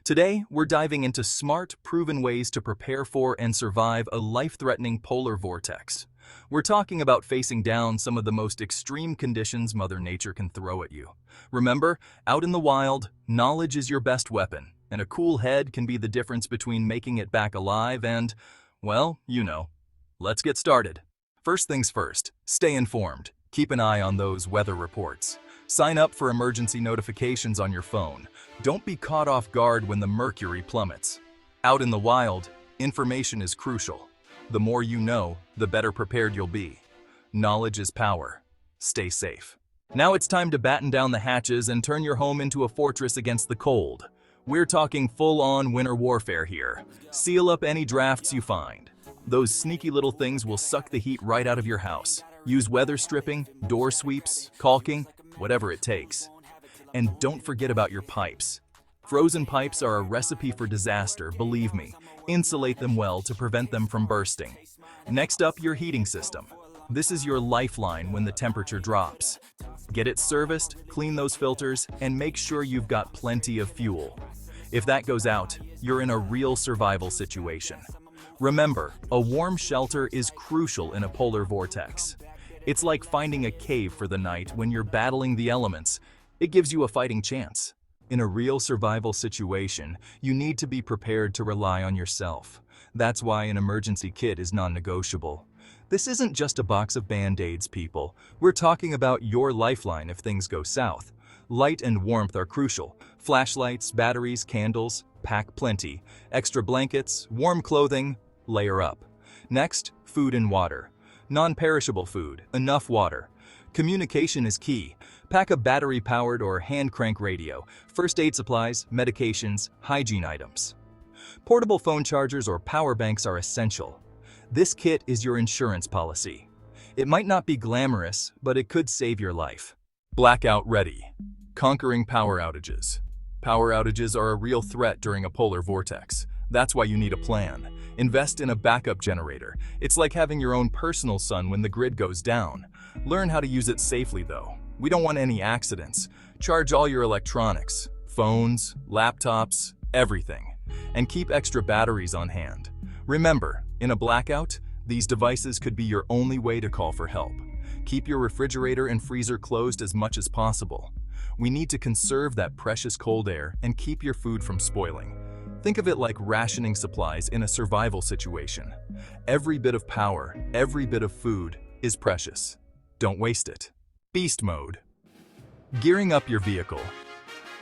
Today, we're diving into smart, proven ways to prepare for and survive a life-threatening polar vortex. We're talking about facing down some of the most extreme conditions Mother Nature can throw at you. Remember, out in the wild, knowledge is your best weapon, and a cool head can be the difference between making it back alive and, well, you know. Let's get started. First things first, stay informed. Keep an eye on those weather reports. Sign up for emergency notifications on your phone. Don't be caught off guard when the mercury plummets. Out in the wild, information is crucial. The more you know, the better prepared you'll be. Knowledge is power. Stay safe. Now it's time to batten down the hatches and turn your home into a fortress against the cold. We're talking full-on winter warfare here. Seal up any drafts you find. Those sneaky little things will suck the heat right out of your house. Use weather stripping, door sweeps, caulking, whatever it takes. And don't forget about your pipes. Frozen pipes are a recipe for disaster, believe me. Insulate them well to prevent them from bursting. Next up, your heating system. This is your lifeline when the temperature drops. Get it serviced, clean those filters, and make sure you've got plenty of fuel. If that goes out, you're in a real survival situation. Remember, a warm shelter is crucial in a polar vortex. It's like finding a cave for the night when you're battling the elements. It gives you a fighting chance. In a real survival situation, you need to be prepared to rely on yourself. That's why an emergency kit is non-negotiable. This isn't just a box of Band-Aids, people. We're talking about your lifeline if things go south. Light and warmth are crucial. Flashlights, batteries, candles, pack plenty. Extra blankets, warm clothing, layer up. Next, food and water. Non-perishable food, enough water. Communication is key. Pack a battery-powered or hand-crank radio, first aid supplies, medications, hygiene items. Portable phone chargers or power banks are essential. This kit is your insurance policy. It might not be glamorous, but it could save your life. Blackout ready. Conquering power outages. Power outages are a real threat during a polar vortex. That's why you need a plan. Invest in a backup generator. It's like having your own personal sun when the grid goes down. Learn how to use it safely though. We don't want any accidents. Charge all your electronics, phones, laptops, everything. And keep extra batteries on hand. Remember, in a blackout, these devices could be your only way to call for help. Keep your refrigerator and freezer closed as much as possible. We need to conserve that precious cold air and keep your food from spoiling. Think of it like rationing supplies in a survival situation. Every bit of power, every bit of food is precious. Don't waste it. Beast mode. Gearing up your vehicle.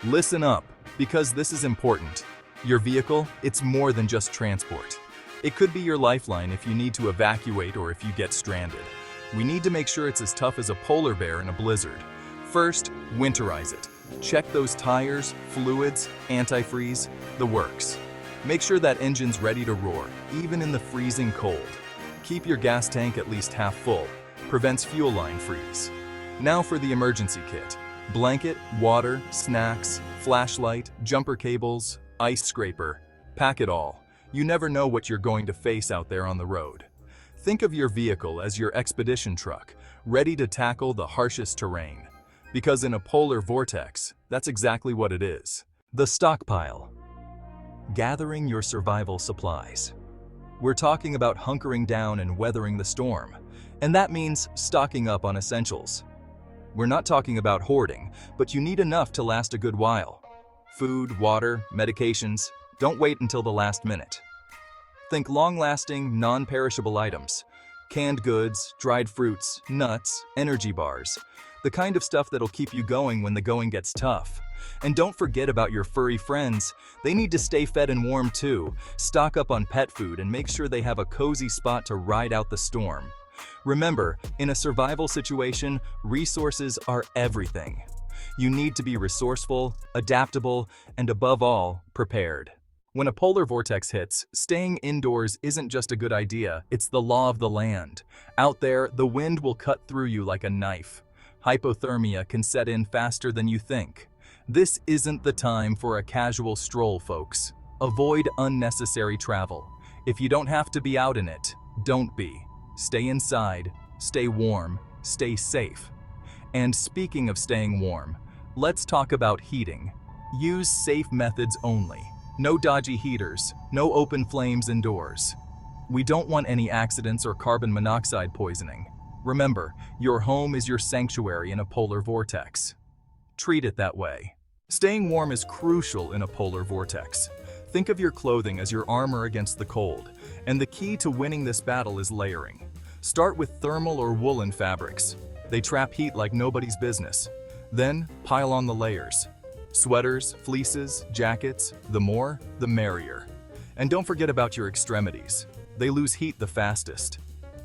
Listen up, because this is important. Your vehicle, it's more than just transport. It could be your lifeline if you need to evacuate or if you get stranded. We need to make sure it's as tough as a polar bear in a blizzard. First, winterize it. Check those tires, fluids, antifreeze, the works. Make sure that engine's ready to roar, even in the freezing cold. Keep your gas tank at least half full. Prevents fuel line freeze. Now for the emergency kit. Blanket, water, snacks, flashlight, jumper cables, ice scraper. Pack it all. You never know what you're going to face out there on the road. Think of your vehicle as your expedition truck, ready to tackle the harshest terrain. Because in a polar vortex, that's exactly what it is. The stockpile. Gathering your survival supplies. We're talking about hunkering down and weathering the storm. And that means stocking up on essentials. We're not talking about hoarding, but you need enough to last a good while. Food, water, medications. Don't wait until the last minute. Think long-lasting, non-perishable items. Canned goods, dried fruits, nuts, energy bars. The kind of stuff that'll keep you going when the going gets tough. And don't forget about your furry friends. They need to stay fed and warm too. Stock up on pet food and make sure they have a cozy spot to ride out the storm. Remember, in a survival situation, resources are everything. You need to be resourceful, adaptable, and above all, prepared. When a polar vortex hits, staying indoors isn't just a good idea, it's the law of the land. Out there, the wind will cut through you like a knife. Hypothermia can set in faster than you think. This isn't the time for a casual stroll, folks. Avoid unnecessary travel. If you don't have to be out in it, don't be. Stay inside, stay warm, stay safe. And speaking of staying warm, let's talk about heating. Use safe methods only. No dodgy heaters, no open flames indoors. We don't want any accidents or carbon monoxide poisoning. Remember, your home is your sanctuary in a polar vortex. Treat it that way. Staying warm is crucial in a polar vortex. Think of your clothing as your armor against the cold, and the key to winning this battle is layering. Start with thermal or woolen fabrics. They trap heat like nobody's business. Then, pile on the layers. Sweaters, fleeces, jackets, the more, the merrier. And don't forget about your extremities. They lose heat the fastest.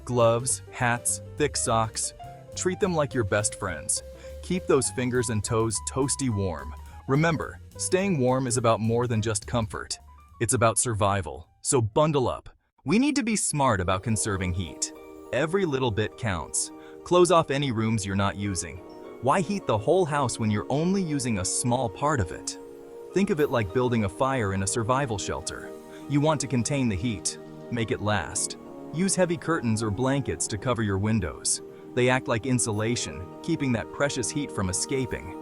Gloves, hats, thick socks. Treat them like your best friends. Keep those fingers and toes toasty warm. Remember, staying warm is about more than just comfort. It's about survival. So bundle up. We need to be smart about conserving heat. Every little bit counts. Close off any rooms you're not using. Why heat the whole house when you're only using a small part of it? Think of it like building a fire in a survival shelter. You want to contain the heat. Make it last. Use heavy curtains or blankets to cover your windows. They act like insulation, keeping that precious heat from escaping.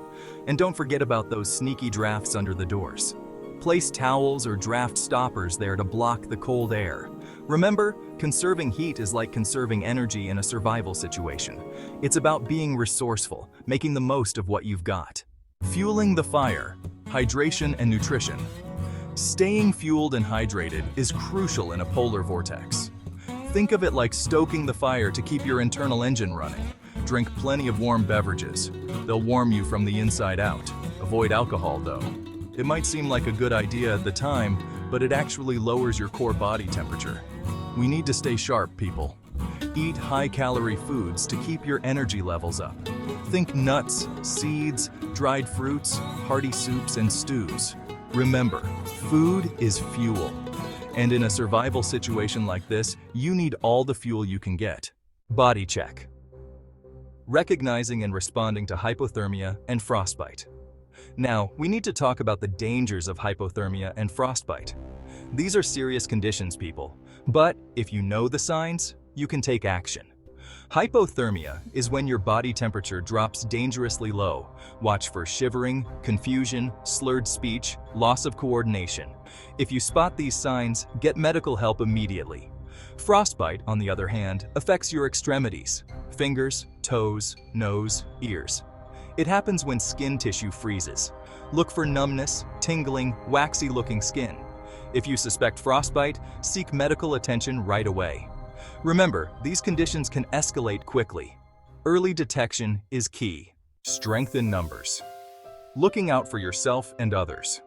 And don't forget about those sneaky drafts under the doors. Place towels or draft stoppers there to block the cold air. Remember, conserving heat is like conserving energy in a survival situation. It's about being resourceful, making the most of what you've got. Fueling the fire, hydration and nutrition. Staying fueled and hydrated is crucial in a polar vortex. Think of it like stoking the fire to keep your internal engine running. Drink plenty of warm beverages. They'll warm you from the inside out. Avoid alcohol though. It might seem like a good idea at the time, but it actually lowers your core body temperature. We need to stay sharp, people. Eat high-calorie foods to keep your energy levels up. Think nuts, seeds, dried fruits, hearty soups, and stews. Remember, food is fuel. And in a survival situation like this, you need all the fuel you can get. Body check. Recognizing and responding to hypothermia and frostbite. Now, we need to talk about the dangers of hypothermia and frostbite. These are serious conditions, people. But if you know the signs, you can take action. Hypothermia is when your body temperature drops dangerously low. Watch for shivering, confusion, slurred speech, loss of coordination. If you spot these signs, get medical help immediately. Frostbite, on the other hand, affects your extremities: fingers, toes, nose, ears. It happens when skin tissue freezes. Look for numbness, tingling, waxy-looking skin. If you suspect frostbite, seek medical attention right away. Remember, these conditions can escalate quickly. Early detection is key. Strength in numbers. Looking out for yourself and others.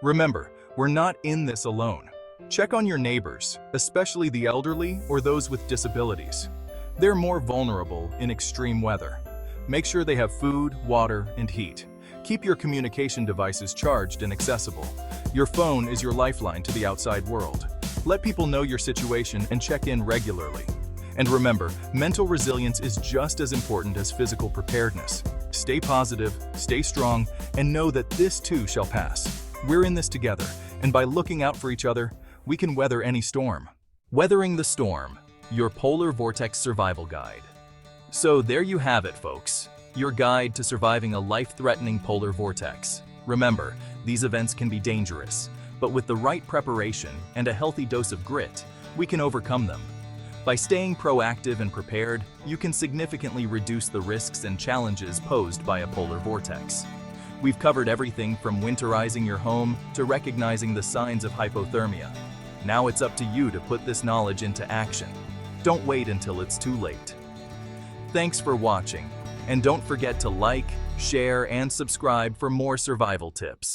Remember, we're not in this alone. Check on your neighbors, especially the elderly or those with disabilities. They're more vulnerable in extreme weather. Make sure they have food, water, and heat. Keep your communication devices charged and accessible. Your phone is your lifeline to the outside world. Let people know your situation and check in regularly. And remember, mental resilience is just as important as physical preparedness. Stay positive, stay strong, and know that this too shall pass. We're in this together, and by looking out for each other, we can weather any storm. Weathering the Storm, your Polar Vortex Survival Guide. So there you have it, folks. Your guide to surviving a life-threatening polar vortex. Remember, these events can be dangerous, but with the right preparation and a healthy dose of grit, we can overcome them. By staying proactive and prepared, you can significantly reduce the risks and challenges posed by a polar vortex. We've covered everything from winterizing your home to recognizing the signs of hypothermia. Now it's up to you to put this knowledge into action. Don't wait until it's too late. Thanks for watching, and don't forget to like, share, and subscribe for more survival tips.